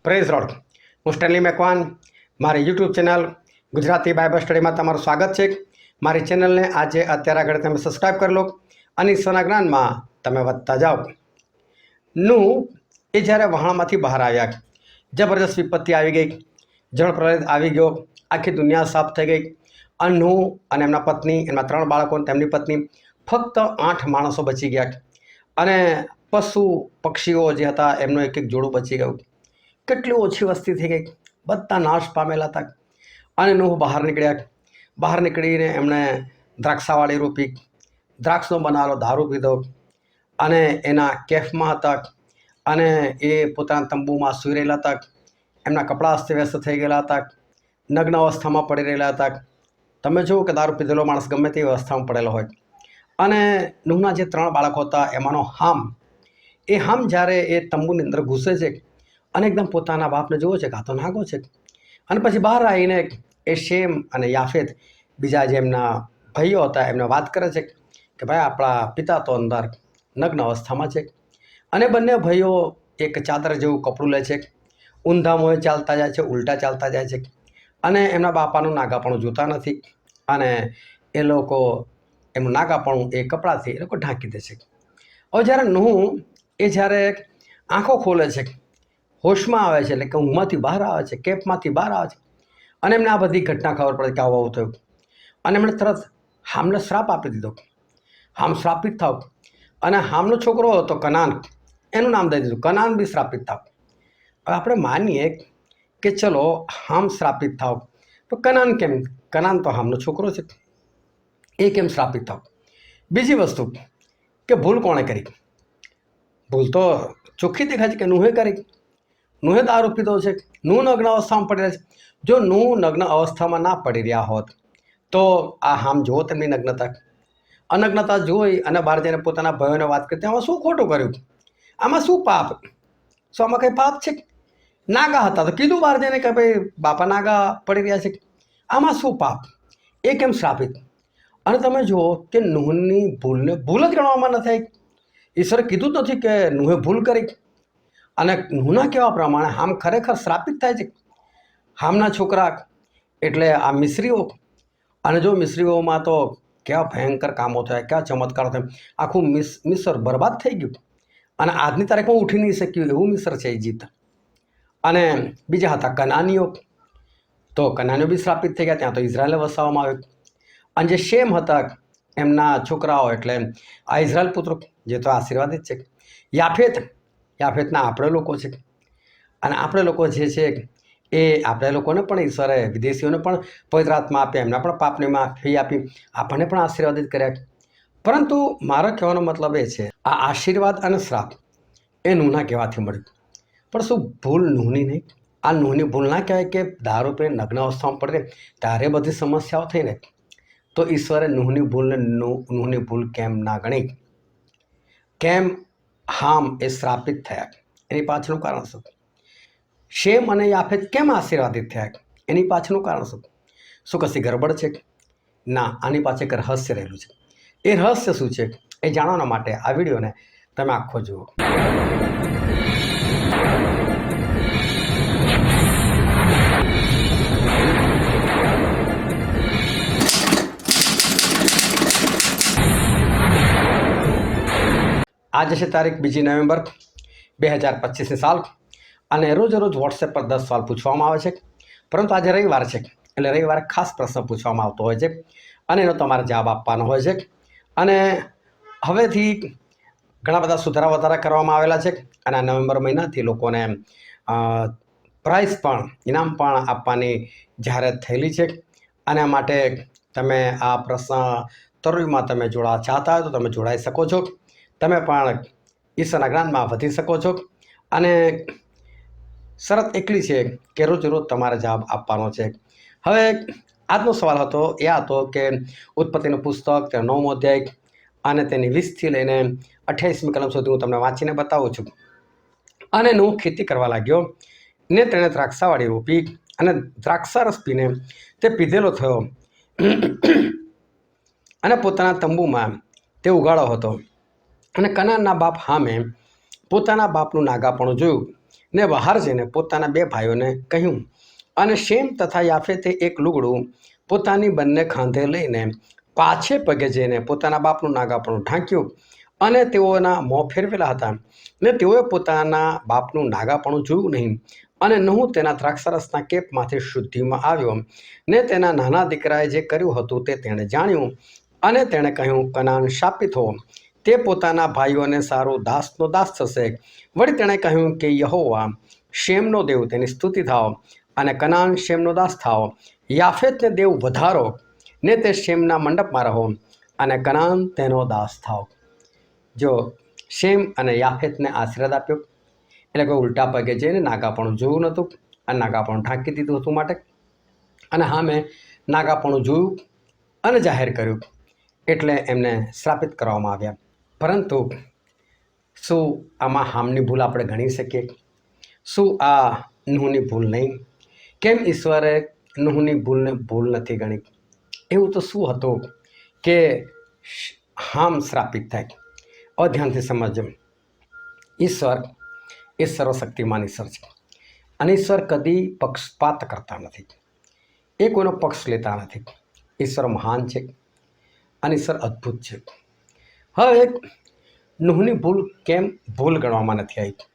Praise road. હું Stanley Macwan. મારી YouTube channel Gujarati Bible સ્ટડીમાં તમારું સ્વાગત છે. મારી ચેનલને આજે અત્યારે આગળ તમે સબસ્ક્રાઈબ કરી લો અને ઈશ્વરના જ્ઞાનમાં તમે વધતા જાઓ. નૂહ એ જ્યારે વહાણમાંથી બહાર આવ્યા, જબરજસ્ત વિપત્તિ આવી ગઈ, જળપ્રલય આવી ગયો, આખી દુનિયા સાફ થઈ ગઈ. અને નૂહ અને એમના પત્ની, એમના 3 બાળકો, તેમની પત્ની, ફક્ત 8 માણસો બચી ગયા. અને પશુ પક્ષીઓ જે હતા એમનું એક જોડું બચી ગયું. કેટલી ઓછી વસ્તી થઈ ગઈ, બધા નાશ પામેલા હતા. અને નૂહ બહાર નીકળ્યા. બહાર નીકળીને એમણે દ્રાક્ષાવાળી રોપી, દ્રાક્ષનો બનાવેલો દારૂ પીધો અને એના કેફમાં હતા. અને એ પોતાના તંબુમાં સૂઈ રહેલા હતા. એમના કપડાં અસ્તવ્યસ્ત થઈ ગયેલા હતા, નગ્ન અવસ્થામાં પડી રહેલા હતા. તમે જુઓ કે દારૂ પીધેલો માણસ ગમે તે અવસ્થામાં પડેલો હોય. અને નૂહના જે 3 બાળકો હતા એમાંનો હામ, એ હામ જ્યારે એ તંબુની અંદર ઘૂસે છે અને એકદમ પોતાના બાપને જુએ છે કે આ તો નાગો છે. અને પછી બહાર આવીને એ શેમ અને યાફેત, બીજા જે એમના ભાઈઓ હતા, એમને વાત કરે છે કે ભાઈ આપણા પિતા તો અંદર નગ્ન અવસ્થામાં છે. અને બંને ભાઈઓ એક ચાદર જેવું કપડું લે છે, ઊંધા મોએ ચાલતા જાય છે, ઉલટા ચાલતા જાય છે. અને એમના બાપાનું નાગાપણું જોતા નથી. અને એ લોકો એમનું નાગાપણું એ કપડાથી એ લોકો ઢાંકી દે છે. હવે જ્યારે નૂહ એ જ્યારે આંખો ખોલે છે, હોશમાં આવે છે, એટલે કે ઊંઘમાંથી બહાર આવે છે, કેપમાંથી બહાર આવે છે, અને એમને આ બધી ઘટના ખબર પડે કે આવું થયું. અને એમણે તરત હામને શ્રાપ આપી દીધો. હામ શ્રાપિત થાવ. અને હામનો છોકરો હતો કનાન, એનું નામ દઈ દીધું, કનાન બી શ્રાપિત થાવ. હવે આપણે માનીએ કે ચલો હામ શ્રાપિત થાવ, તો કનાન કેમ? કનાન તો હામનો છોકરો છે, એ કેમ શ્રાપિત થાવ? બીજી વસ્તુ કે ભૂલ કોણે કરી? ભૂલ તો ચોખ્ખી દેખાય છે કે નૂહે કરી. નૂહે દારૂ પીધો છે, નૂહ નગ્ન અવસ્થામાં પડી રહ્યા છે. જો નૂહ નગ્ન અવસ્થામાં ના પડી રહ્યા હોત તો આ હામ જુઓ તેમની નગ્નતા. અનગ્નતા જોઈ અને બહાર જઈને પોતાના ભાઈઓને વાત કરી, આમાં શું ખોટું કર્યું? આમાં શું પાપ? શું આમાં કંઈ પાપ છે? નાગા હતા તો કીધું બહાર જઈને કે ભાઈ બાપા નાગા પડી રહ્યા છે, આમાં શું પાપ? એ કેમ શ્રાપિત? અને તમે જુઓ કે નૂહની ભૂલને ભૂલ જ ગણવામાં નથી. ઈશ્વરે કીધું જ નથી કે નૂહે ભૂલ કરી. અને નૂહના કહેવા પ્રમાણે હામ ખરેખર શ્રાપિત થાય છે. હામના છોકરા એટલે આ મિસ્રીઓ. અને જો મિસ્રીઓમાં તો કેવા ભયંકર કામો થયા, કેવા ચમત્કારો થયા. આખું મિસર બરબાદ થઈ ગયું. અને આજની તારીખમાં ઉઠી નહીં શક્યું એવું મિસર છે, ઇજિપ્ત. અને બીજા હતા કનાનીઓ. તો કનાનીઓ બી શ્રાપિત થઈ ગયા, ત્યાં તો ઇઝરાયલને વસાવવામાં આવ્યું. અને જે શેમ હતા એમના છોકરાઓ, એટલે આ ઇઝરાયલ પુત્રો, જે તો આશીર્વાદિત છે. યાફેતના આપણે લોકો છે. અને આપણે લોકો જે છે એ આપણે લોકોને પણ ઈશ્વરે, વિદેશીઓને પણ પવિત્ર આત્મા આપ્યા, એમના પણ પાપની માફી આપી, આપણને પણ આશીર્વાદિત કર્યા. પરંતુ મારો કહેવાનો મતલબ એ છે, આ આશીર્વાદ અને શ્રાપ એ નૂહના કહેવાથી મળ્યું. પણ શું ભૂલ નૂહની નહીં? આ નૂહની ભૂલ ના કહેવાય કે દારૂ પીને નગ્ન અવસ્થામાં પડે ત્યારે બધી સમસ્યાઓ થઈને? તો ઈશ્વરે નૂહની ભૂલ કેમ ના ગણી? કેમ હામ એ શ્રાપિત થયા? એની પાછળનું કારણ શું? શેમ અને યાફેત કેમ આશીર્વાદિત થયા? એની પાછળનું કારણ શું? શું કશી ગરબડ છે? ના, આની પાછળ એક રહસ્ય રહેલું છે. એ રહસ્ય શું છે એ જાણવાના માટે આ વિડીયોને તમે આખો જુઓ. આજે છે તારીખ 2 નવેમ્બર 2025ની સાલ. અને રોજ વોટ્સએપ પર 10 સવાલ પૂછવામાં આવે છે. પરંતુ આજે રવિવાર છે, એટલે રવિવારે ખાસ પ્રશ્ન પૂછવામાં આવતો હોય છે અને એનો તમારે જવાબ આપવાનો હોય છે. અને હવેથી ઘણા બધા સુધારા વધારા કરવામાં આવેલા છે. અને આ નવેમ્બર મહિનાથી લોકોને પ્રાઇઝ પણ, ઇનામ પણ આપવાની જાહેરાત થયેલી છે. અને માટે તમે આ પ્રશ્ન તરવીમાં તમે જોડાવા ચાહતા હોય તો તમે જોડાઈ શકો છો. તમે પણ ઈશ્વરના જ્ઞાનમાં વધી શકો છો. અને શરત એટલી છે કે રોજ તમારે જવાબ આપવાનો છે. હવે આજનો સવાલ હતો એ હતો કે ઉત્પત્તિનું પુસ્તક, તેનો 9મો અધ્યાય અને તેની 20થી લઈને 28મી કલમ સુધી હું તમને વાંચીને બતાવું છું. અને નૂહ ખેતી કરવા લાગ્યો ને તેણે દ્રાક્ષાવાળી રોપી અને દ્રાક્ષારસ પીને તે પીધેલો થયો અને પોતાના તંબુમાં તે ઉગાડો હતો. અને કનાનના બાપ હામે પોતાના બાપનું નાગાપણું જોયું ને બહાર જઈને પોતાના બે ભાઈઓને કહ્યું, અને શેમ તથા યાફેતે એક લુગડું પોતાની બંને ખાંધે લઈને પાછે પગે જઈને પોતાના બાપનું નાગાપણું ઢાંક્યું, અને તેઓના મોં ફેરવેલા હતા, ને તેઓએ પોતાના બાપનું નાગાપણું જોયું નહીં. અને નૂહ તેના દ્રાક્ષરસના કેપમાંથી શુદ્ધિમાં આવ્યો, ને તેના નાના દીકરાએ જે કર્યું હતું તે તેણે જાણ્યું, અને તેણે કહ્યું, કનાન શાપિત હો, તે પોતાના ભાઈઓને સારું દાસનો દાસ થશે. વળી તેણે કહ્યું કે યહોવા શેમનો દેવ તેની સ્તુતિ થાઓ, અને કનાન શેમનો દાસ થાઓ. યાફેતને દેવ વધારો, ને તે શેમના મંડપમાં રહો, અને કનાન તેનો દાસ થાઓ. જો શેમ અને યાફેતને આશીર્વાદ આપ્યો, એટલે કોઈ ઉલટા પગે જઈને નાગાપણું જોયું નહોતું અને નાગાપણું ઢાંકી દીધું હતું માટે, અને હા મેં નાગાપણું જોયું અને જાહેર કર્યું, એટલે એમને શ્રાપિત કરવામાં આવ્યા. પરંતુ શું આમાં હામની ભૂલ આપણે ગણી શકીએ? શું આ નૂહની ભૂલ નહીં? કેમ ઈશ્વરે નૂહની ભૂલને ભૂલ નથી ગણી? એવું તો શું હતું કે હામ શ્રાપિત થાય? અધ્યાનથી સમજો. ઈશ્વર એ સર્વશક્તિમાન ઈશ્વર છે, અને ઈશ્વર કદી પક્ષપાત કરતા નથી, એ કોઈનો પક્ષ લેતા નથી. ઈશ્વર મહાન છે અને ઈશ્વર અદ્ભુત છે. હવે નૂહની ભૂલ કેમ ભૂલ ગણવામાં નથી આવી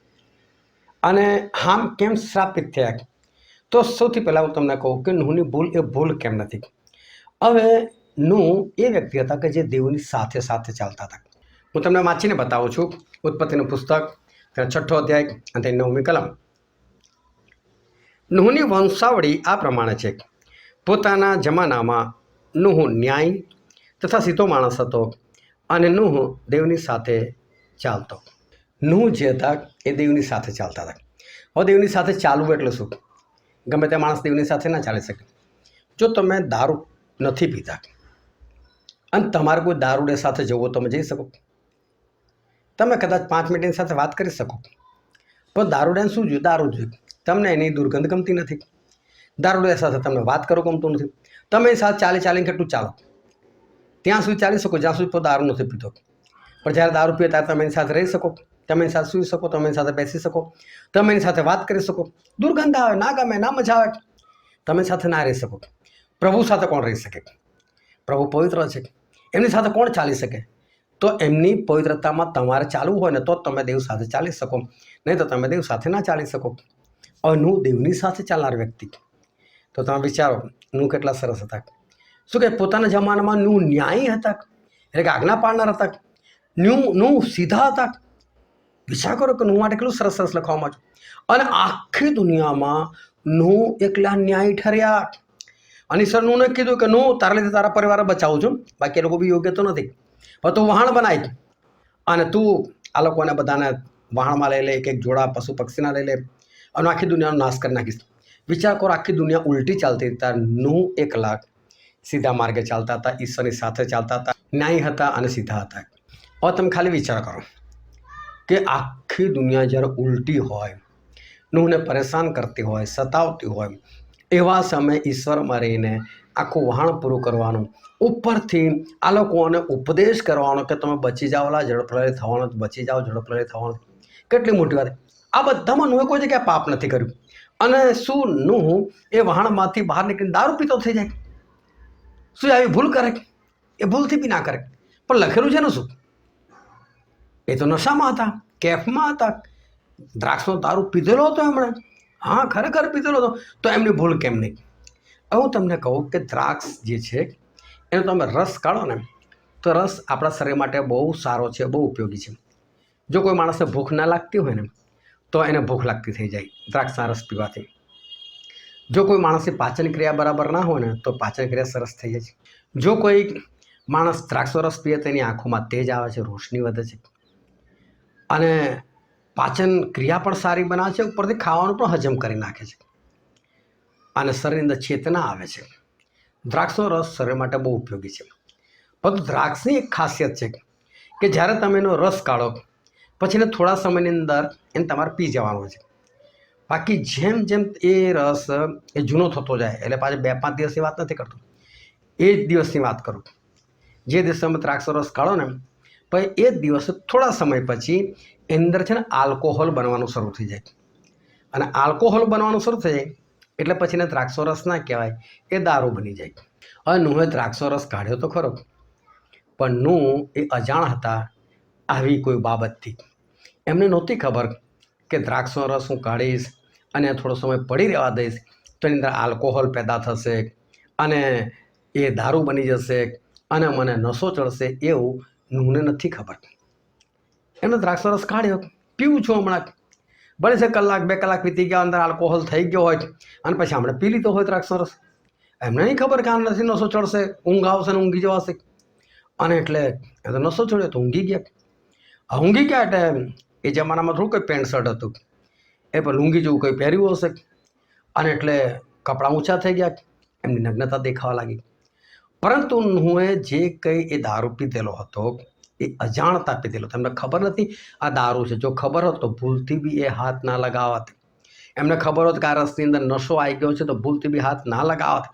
અને હામ કેમ શ્રાપિત થયા? તો સૌથી પહેલાં હું તમને કહું કે નૂહની ભૂલ એ ભૂલ કેમ નથી. હવે નૂહ એ વ્યક્તિ હતા કે જે દેવની સાથે સાથે ચાલતા હતા. હું તમને વાંચીને બતાવું છું. ઉત્પત્તિનું પુસ્તક, તેનો 6ઠ્ઠો અધ્યાય અને તેની 9મી કલમ. નૂહની વંશાવળી આ પ્રમાણે છે. પોતાના જમાનામાં નૂહ ન્યાય તથા સીધો માણસ હતો, અને નૂહ દેવની સાથે ચાલતો. નૂહ જે હતા એ દેવની સાથે ચાલતા હતા. હવે દેવની સાથે ચાલવું એટલે શું? ગમે તે માણસ દેવની સાથે ના ચાલી શકે. જો તમે દારૂ નથી પીતા અને તમારે કોઈ દારૂડે સાથે જવું, તમે જઈ શકો. તમે કદાચ 5 મિનિટ એની સાથે વાત કરી શકો, પણ દારૂડિયાને શું જોઈએ? દારૂ જોઈએ. તમને એની દુર્ગંધ ગમતી નથી, દારૂડિયા સાથે તમને વાત કરો ગમતું નથી. તમે એની સાથે ચાલીને કેટલું ચાલો, ત્યાં સુધી ચાલી શકો જ્યાં સુધી દારૂ નથી પીતો. પણ જ્યારે દારૂ પીએ ત્યારે તમે એની સાથે રહી શકો, તમે એની સાથે સૂઈ શકો, તમે એની સાથે બેસી શકો, તમે એની સાથે વાત કરી શકો. દુર્ગંધ આવે, ના ગમે, ના મજા આવે, તમે એની સાથે ના રહી શકો. પ્રભુ સાથે કોણ રહી શકે? પ્રભુ પવિત્ર છે, એમની સાથે કોણ ચાલી શકે? તો એમની પવિત્રતામાં તમારે ચાલવું હોય ને તો તમે દેવ સાથે ચાલી શકો, નહીં તો તમે દેવ સાથે ના ચાલી શકો. નૂહ દેવની સાથે ચાલનાર વ્યક્તિ. તો તમે વિચારો નૂહ કેટલા સરસ હતા. શું કે પોતાના જમાનામાં નૂહ ન્યાયી હતા, એટલે કે આજ્ઞા પાડનાર હતા. નૂહ સીધા હતા. વિચાર કરો કે નૂહ માટે કેટલું સરસ સરસ લખવામાં આવ્યું. અને આખી દુનિયામાં નૂહ એકલા ન્યાયી ઠર્યા. અને ઈશ્વર નૂહને કીધું કે નૂહ તારા લીધે તારા પરિવાર બચાવું છું, બાકી એ લોકો બી યોગ્ય તો નથી, પણ તું વહાણ બનાવી અને તું આ લોકોને બધાને વહાણમાં લઈ લે, એક જોડા પશુ પક્ષીના લઈ લે, અને આખી દુનિયાનો નાશ કરી નાખીશ. વિચાર કરો, આખી દુનિયા ઉલટી ચાલતી હતા, નૂહ એકલા સીધા માર્ગે ચાલતા હતા, ઈશ્વરની સાથે ચાલતા હતા, ન્યાયી હતા અને સીધા હતા. હવે તમે ખાલી વિચાર કરો કે આખી દુનિયા જ્યારે ઉલટી હોય, નૂહને પરેશાન કરતી હોય, સતાવતી હોય, એવા સમયે ઈશ્વરમાં રહીને આખું વહાણ પૂરું કરવાનું, ઉપરથી આ લોકોને ઉપદેશ કરવાનો કે તમે બચી જાઓ, જળપ્રલય થવાનો, બચી જાઓ, જળપ્રલય થવાનો. કેટલી મોટી વાત! આ બધામાં નૂહે કોઈ જગ્યાએ પાપ નથી કર્યું. અને શું નૂહ એ વહાણમાંથી બહાર નીકળીને દારૂ પીતો થઈ જાય? શું આવી ભૂલ કરે? એ ભૂલથી બી ના કરે. પણ લખેલું છે ને શું? એ તો નશામાં હતા, કેફમાં હતા, દ્રાક્ષનો દારૂ પીધેલો હતો એમણે. હા, ખરેખર પીધેલો હતો. તો એમની ભૂલ કેમ નહીં? હવે હું તમને કહું કે દ્રાક્ષ જે છે એનો તમે રસ કાઢો ને, તો રસ આપણા શરીર માટે બહુ સારો છે, બહુ ઉપયોગી છે. જો કોઈ માણસને ભૂખ ના લાગતી હોય ને, તો એને ભૂખ લાગતી થઈ જાય દ્રાક્ષના રસ પીવાથી. જો કોઈ માણસની પાચન ક્રિયા બરાબર ના હોય ને, તો પાચન ક્રિયા સરસ થઈ જાય છે. જો કોઈ માણસ દ્રાક્ષનો રસ પીએ તો એની આંખોમાં તેજ આવે છે, રોશની વધે છે, અને પાચન ક્રિયા પણ સારી બનાવે છે, ઉપરથી ખાવાનું પણ હજમ કરી નાખે છે, અને શરીરની અંદર ચેતના આવે છે. દ્રાક્ષનો રસ શરીર માટે બહુ ઉપયોગી છે. પરંતુ દ્રાક્ષની એક ખાસિયત છે કે જ્યારે તમે એનો રસ કાઢો પછી એને થોડા સમયની અંદર એને તમારે પી જવાનો છે. બાકી જેમ જેમ એ રસ એ જૂનો થતો જાય, એટલે પાછળ 2-5 દિવસની વાત નથી કરતો, એ જ દિવસની વાત કરું. જે દિવસે તમે દ્રાક્ષનો રસ કાઢો ને, પછી એ જ દિવસે થોડા સમય પછી એની અંદર છે ને આલ્કોહોલ બનવાનું શરૂ થઈ જાય. અને આલ્કોહોલ બનવાનું શરૂ થઈ જાય એટલે પછી એને દ્રાક્ષો રસ ના કહેવાય, એ દારૂ બની જાય. હવે નુહે દ્રાક્ષો રસ કાઢ્યો તો ખરો, પણ નું એ અજાણ હતા આવી કોઈ બાબતથી. એમને નહોતી ખબર કે દ્રાક્ષનો રસ હું કાઢીશ અને થોડો સમય પડી રહેવા દઈશ તો એની અંદર આલ્કોહોલ પેદા થશે અને એ દારૂ બની જશે અને મને નશો ચડશે, એવું નુહને નથી ખબર. એમને દ્રાક્ષનો રસ કાઢ્યો, પીવું છું હમણાં, ભલે છે કલાક 2 કલાક વીતી ગયા, અંદર આલ્કોહોલ થઈ ગયો હોય અને પછી હમણાં પી લીધો હોય દ્રાક્ષનો રસ. એમને નહીં ખબર કે આ નથી નશો ચડશે, ઊંઘ આવશે ને ઊંઘી જવાશે. અને એટલે એ તો નશો ચડ્યો તો ઊંઘી ગયા. ઊંઘી ગયા એટલે એ જમાનામાં થોડું કંઈ પેન્ટ શર્ટ હતું, એ પણ લુંગી જેવું કંઈ પહેર્યું હશે અને એટલે કપડાં ઊંચા થઈ ગયા, એમની નગ્નતા દેખાવા લાગી. પરંતુ નુહે જે કંઈ એ દારૂ પીધેલો હતો એ અજાણતા પીધેલો, તમને ખબર નથી આ દારૂ છે. જો ખબર હોત તો ભૂલથી બી એ હાથ ના લગાવત. એમને ખબર હોત કે આ રસની અંદર નશો આવી ગયો છે તો ભૂલથી બી હાથ ના લગાવત.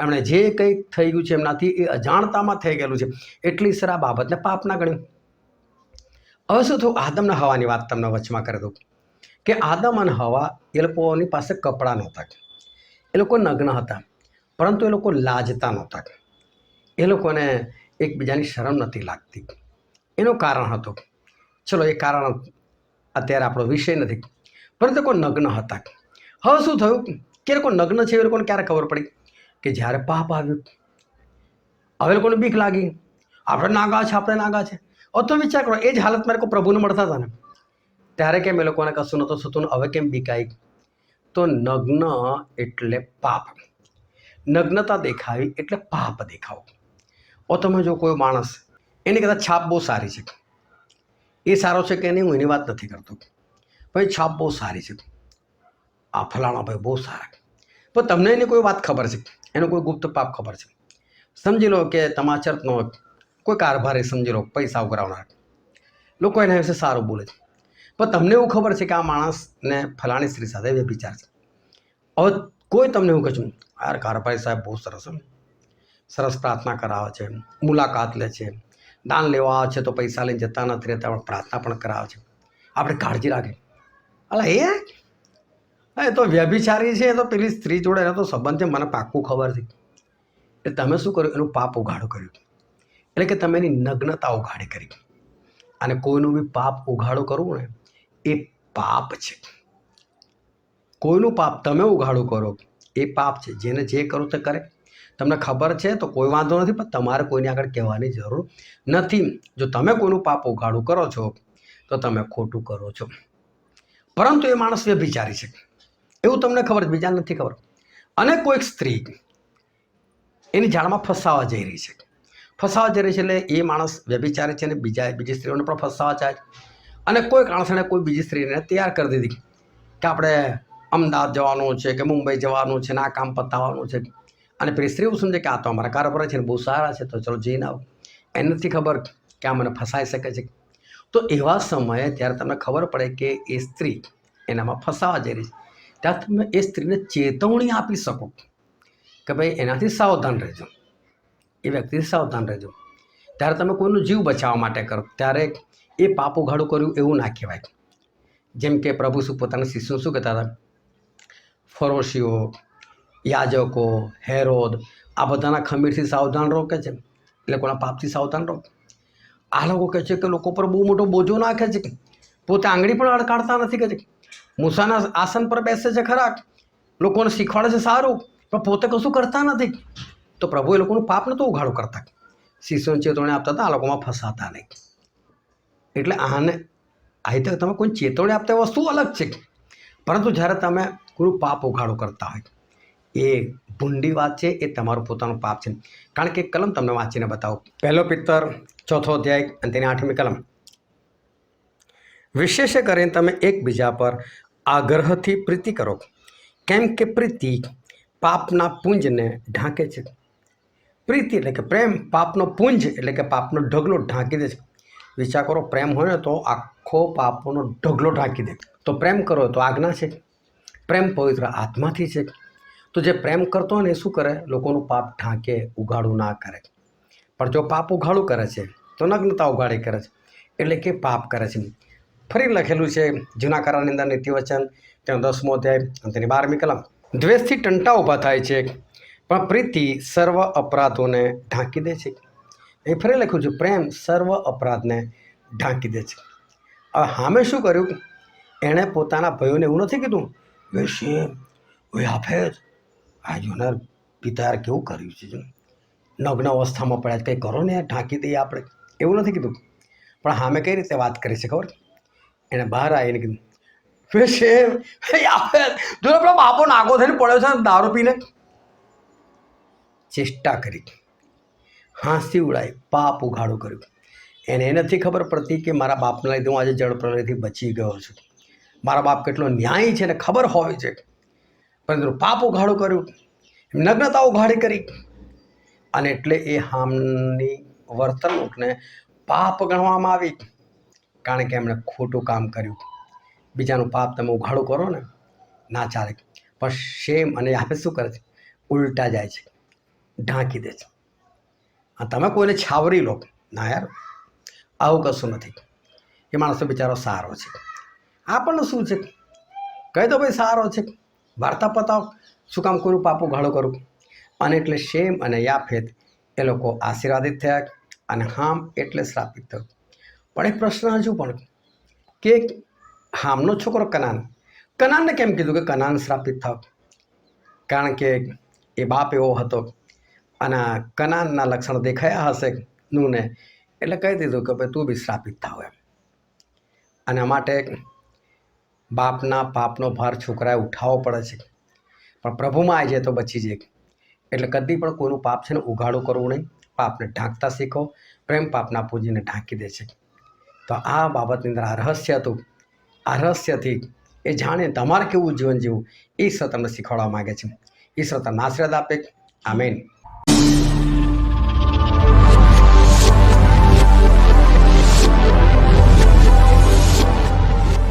એમણે જે કંઈ થઈ ગયું છે એમનાથી એ અજાણતામાં થઈ ગયેલું છે, એટલી સર આ બાબતને પાપ ના ગણ્યું. હવે શું થયું, આદમ અને હવાની વાત તમને વચમાં કરી દઉં કે આદમ અને હવા એ લોકોની પાસે કપડાં નહોતા, એ લોકો નગ્ન હતા, પરંતુ એ લોકો લાજતા નહોતા. એ લોકોને એકબીજાની શરમ નથી લાગતી. એનું કારણ હતું, ચલો એ કારણ અત્યારે આપણો વિષય નથી, પરંતુ એ લોકો નગ્ન હતા. હવે શું થયું કે એ લોકો નગ્ન છે એ લોકોને ક્યારે ખબર પડી કે જ્યારે પાપ આવ્યું. હવે લોકોને બીક લાગી, આપણે નાગા છે, આપણે નાગા છે. તો વિચાર કરો, એ જ હાલતમાં લોકો પ્રભુને મળતા હતા ને ત્યારે કેમ એ લોકોને કશું નહોતું થતું, હવે કેમ બીકાય? તો નગ્ન એટલે પાપ, નગ્નતા દેખાવી એટલે પાપ દેખાવો. તમે જો કોઈ માણસ એની કદાચ છાપ બહુ સારી છે, એ સારો છે કે નહીં હું એની વાત નથી કરતો, ભાઈ છાપ બહુ સારી છે, આ ફલાણા ભાઈ બહુ સારા, પણ તમને એની કોઈ વાત ખબર છે, એનો કોઈ ગુપ્ત પાપ ખબર છે. સમજી લો કે તમારા ચર્ચનો કોઈ કારભારી, સમજી લો પૈસા ઉઘરાવનાર, લોકો એના વિશે સારું બોલે છે, પણ તમને એવું ખબર છે કે આ માણસને ફલાણી સ્ત્રી સાથે વ્યભિચાર છે. હવે કોઈ તમને એવું કહે છે, યાર કારભારી સાહેબ બહુ સરસ પ્રાર્થના કરાવે છે, મુલાકાત લે છે, દાન લેવા આવે છે તો પૈસા લઈને જતા નથી રહેતા, પણ પ્રાર્થના પણ કરાવે છે, આપણે કાળજી રાખે. અલા એ તો વ્યભિચારી છે, એ તો પેલી સ્ત્રી જોડે એનો તો સંબંધ છે, મને પાક્કું ખબર છે. એટલે તમે શું કર્યું, એનું પાપ ઉઘાડું કર્યું, એટલે કે તમે એની નગ્નતા ઉઘાડી કરી. અને કોઈનું બી પાપ ઉઘાડું કરવું ને એ પાપ છે. કોઈનું પાપ તમે ઉઘાડું કરો એ પાપ છે. જેને જે કરું તે કરે. તમને ખબર છે તો કોઈ વાંધો નથી, પણ તમારે કોઈને આગળ કહેવાની જરૂર નથી. જો તમે કોઈનું પાપ ઉઘાડું કરો છો તો તમે ખોટું કરો છો. પરંતુ એ માણસ વ્યભિચારી છે એવું તમને ખબર છે, બીજા નથી ખબર. અને કોઈક સ્ત્રી એની જાળમાં ફસાવા જઈ રહી છે, એટલે એ માણસ વ્યભિચારી છે અને બીજી સ્ત્રીઓને પણ ફસાવા જાય. અને કોઈ કારણસણે કોઈ બીજી સ્ત્રીને તૈયાર કરી દીધી કે આપણે અમદાવાદ જવાનું છે કે મુંબઈ જવાનું છે ને આ કામ પતાવવાનું છે. અને પેલી સ્ત્રી એવું સમજે કે આ તો અમારા કારભાર છે ને બહુ સારા છે, તો ચલો જઈને આવો. એને નથી ખબર કે આ મને ફસાઈ શકે છે. તો એવા સમયે ત્યારે તમને ખબર પડે કે એ સ્ત્રી એનામાં ફસાવા જઈ રહી છે, ત્યાં તમે એ સ્ત્રીને ચેતવણી આપી શકો કે ભાઈ એનાથી સાવધાન રહેજો, એ વ્યક્તિથી સાવધાન રહેજો. ત્યારે તમે કોઈનો જીવ બચાવવા માટે કરો, ત્યારે એ પાપ ઉઘાડું કર્યું એવું ના કહેવાય. જેમ કે પ્રભુ શું પોતાના શિષ્યો શું કહેતા હતા, ફરોશીઓ, યાજકો, હેરોદ, આ બધાના ખમીરથી સાવધાન રહો કે છે, એ લોકોના પાપથી સાવધાન રહો. આ લોકો કહે છે કે લોકો પર બહુ મોટો બોજો નાખે છે, પોતે આંગળી પણ અડકાડતા નથી, કહે છે મૂસાના આસન પર બેસે છે ખરા, લોકોને શીખવાડે છે સારું, પણ પોતે કશું કરતા નથી. તો પ્રભુ એ લોકોનું પાપ નહોતું ઉઘાડું કરતા, શિષ્યોને ચેતવણી આપતા હતા, આ લોકોમાં ફસાતા નહીં. એટલે આને અહીં તક તમે કોઈ ચેતવણી આપતા વસ્તુ અલગ છે, પરંતુ જ્યારે તમે કોઈનું પાપ ઉઘાડું કરતા હોય એ ભૂંડી વાત છે, એ તમારું પોતાનું પાપ છે. કારણ કે કલમ તમને વાંચીને બતાવો, 1 પિત્તર 4 અધ્યાય અને તેની 8મી કલમ. વિશેષ કરીને તમે એકબીજા પર આગ્રહથી પ્રીતિ કરો, કેમ કે પ્રીતિ પાપના પુંજને ઢાંકે છે. પ્રીતિ એટલે કે પ્રેમ, પાપનો પુંજ એટલે કે પાપનો ઢગલો ઢાંકી દે છે. વિચાર કરો, પ્રેમ હોય ને તો આખો પાપનો ઢગલો ઢાંકી દે. તો પ્રેમ કરો તો આજ્ઞા છે, પ્રેમ પવિત્ર આત્માથી છે. તો જે પ્રેમ કરતો હોય ને એ શું કરે, લોકોનું પાપ ઢાંકે, ઉઘાડું ના કરે. પણ જો પાપ ઉઘાડું કરે છે તો નગ્નતા ઉઘાડી કરે છે, એટલે કે પાપ કરે છે. ફરી લખેલું છે જૂના કરારની અંદર નીતિવચન તેનો 10મો અધ્યાય અને તેની 12મી કલમ. દ્વેષથી ટંટા ઊભા થાય છે, પણ પ્રીતિ સર્વ અપરાધોને ઢાંકી દે છે. એ ફરી લખ્યું છે, પ્રેમ સર્વ અપરાધને ઢાંકી દે છે. હવે સામે શું કર્યું? એણે પોતાના ભાઈઓને એવું નથી કીધું, વેશેમ યાફેત આ જોનાર પિતા કેવું કર્યું છે, જો નગ્ન અવસ્થામાં પડ્યા, કંઈ કરો ને ઢાંકી દઈએ આપણે, એવું નથી કીધું. પણ સામે કઈ રીતે વાત કરી છે ખબર? એણે બહાર આવીને કીધું, વેશેમ યાફેત જો પેલો બાપો નાગો થઈને પડ્યો છે દારૂ પીને. ચેષ્ટા કરી, હાંસી ઉડાઈ, પાપ ઉઘાડું કર્યું. એને એ નથી ખબર પડતી કે મારા બાપના લીધે હું આજે જળપ્રલયથી બચી ગયો છું. મારા બાપ કેટલો ન્યાયી છે ને ખબર હોય છે, પરંતુ પાપ ઉઘાડું કર્યું, નગ્નતા ઉઘાડી કરી, અને એટલે એ હામની વર્તણૂકને પાપ ગણવામાં આવી, કારણ કે એમણે ખોટું કામ કર્યું. બીજાનું પાપ તમે ઉઘાડું કરો ને, ના ચાલે. પણ શેમ અને યાફેત શું કરે છે? ઉલટા જાય છે, ઢાંકી દે છે. તમે કોઈને છાવરી લો, ના યાર આવું કશું નથી. એ માણસો બિચારો સારો છે, આપણને શું છે? કહી દો ભાઈ સારો છે, વાર્તા પતાવો, શું કામ કોઈનું પાપ ઉઘાડું કરું? અને એટલે શેમ અને યાફેત એ લોકો આશીર્વાદિત થયા, અને હામ એટલે શ્રાપિત થયો. પણ એક પ્રશ્ન હજુ પણ, કે હામનો છોકરો કનાનને કેમ કીધું કે કનાન શ્રાપિત થાવ? કારણ કે એ બાપ એવો હતો અને કનાનના લક્ષણ દેખાયા હશે નૂને, એટલે કહી દીધું કે ભાઈ તું બી શ્રાપિત થાવ એમ. અને માટે બાપના પાપનો ભાર છોકરાએ ઉઠાવવો પડે છે. પણ પ્રભુમાં આવી જાય તો બચી જાય. એટલે કદી પણ કોઈનું પાપ છે ને ઉઘાડું કરવું નહીં, પાપને ઢાંકતા શીખો. પ્રેમ પાપના પૂંજીને ઢાંકી દે છે. તો આ બાબતની અંદર આ રહસ્ય હતું. આ રહસ્યથી એ જાણે તમારે કેવું જીવન જીવવું, ઈશ્વર તમને શીખવાડવા માગે છે. ઈશ્વર તમને આશીર્વાદ આપે. આમેન.